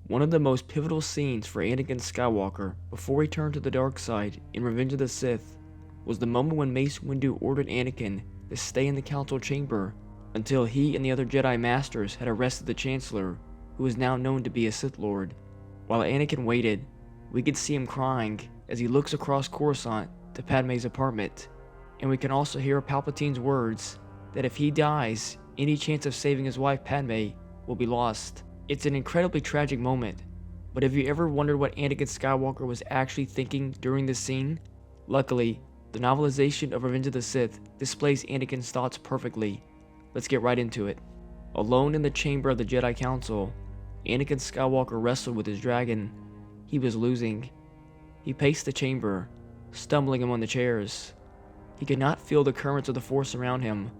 One of the most pivotal scenes for Anakin Skywalker before he turned to the dark side in Revenge of the Sith was the moment when Mace Windu ordered Anakin to stay in the council chamber until he and the other Jedi Masters had arrested the Chancellor, who is now known to be a Sith Lord. While Anakin waited, we could see him crying as he looks across Coruscant to Padme's apartment, and we can also hear Palpatine's words that if he dies, any chance of saving his wife Padme will be lost. It's an incredibly tragic moment, but have you ever wondered what Anakin Skywalker was actually thinking during this scene? Luckily, the novelization of Revenge of the Sith displays Anakin's thoughts perfectly. Let's get right into it. Alone in the chamber of the Jedi Council, Anakin Skywalker wrestled with his dragon. He was losing. He paced the chamber, stumbling among the chairs. He could not feel the currents of the Force around him.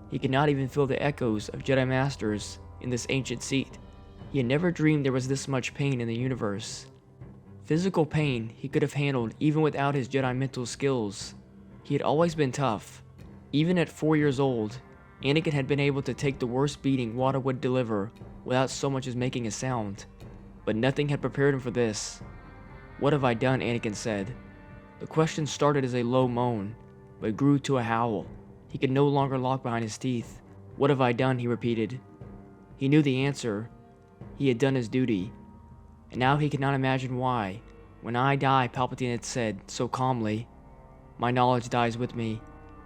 He could not even feel the echoes of Jedi Masters in this ancient seat. He had never dreamed there was this much pain in the universe. Physical pain he could have handled even without his Jedi mental skills. He had always been tough. Even at 4 years old, Anakin had been able to take the worst beating water would deliver without so much as making a sound. But nothing had prepared him for this. "What have I done?" Anakin said. The question started as a low moan, but grew to a howl. He could no longer lock behind his teeth. "What have I done?" he repeated. He knew the answer. He had done his duty. And now he could not imagine why. "When I die," Palpatine had said so calmly, "my knowledge dies with me."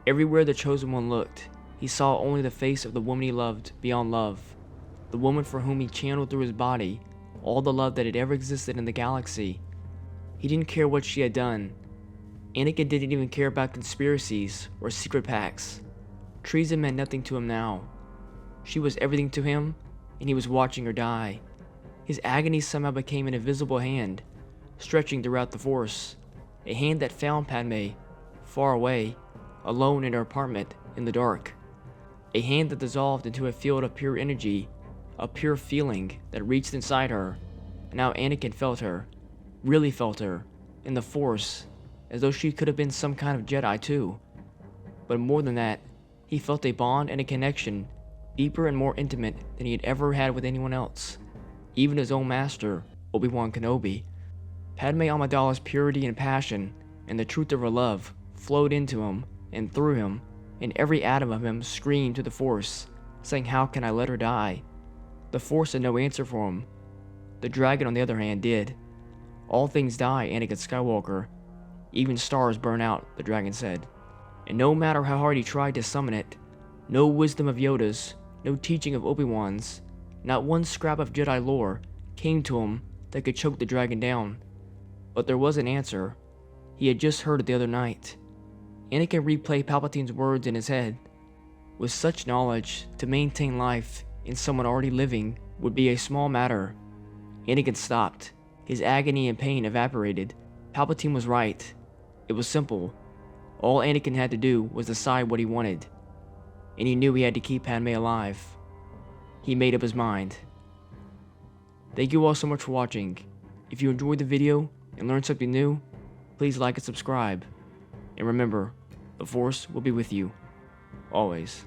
Everywhere the Chosen One looked, he saw only the face of the woman he loved beyond love. The woman for whom he channeled through his body all the love that had ever existed in the galaxy. He didn't care what she had done. Anakin didn't even care about conspiracies or secret pacts. Treason meant nothing to him now. She was everything to him, and he was watching her die. His agony somehow became an invisible hand, stretching throughout the Force. A hand that found Padme, far away, alone in her apartment, in the dark. A hand that dissolved into a field of pure energy, a pure feeling that reached inside her. And now Anakin felt her, really felt her, in the Force, as though she could have been some kind of Jedi too. But more than that, he felt a bond and a connection deeper and more intimate than he had ever had with anyone else, even his own master, Obi-Wan Kenobi. Padme Amidala's purity and passion, and the truth of her love, flowed into him and through him, and every atom of him screamed to the Force, saying, "How can I let her die?" The Force had no answer for him. The dragon, on the other hand, did. "All things die, Anakin Skywalker. Even stars burn out," the dragon said. And no matter how hard he tried to summon it, no wisdom of Yoda's, no teaching of Obi-Wan's, not one scrap of Jedi lore came to him that could choke the dragon down. But there was an answer. He had just heard it the other night. Anakin replayed Palpatine's words in his head. With such knowledge, to maintain life in someone already living would be a small matter. Anakin stopped. His agony and pain evaporated. Palpatine was right. It was simple. All Anakin had to do was decide what he wanted. And he knew he had to keep Padme alive. He made up his mind. Thank you all so much for watching. If you enjoyed the video and learned something new, please like and subscribe. And remember, the Force will be with you, always.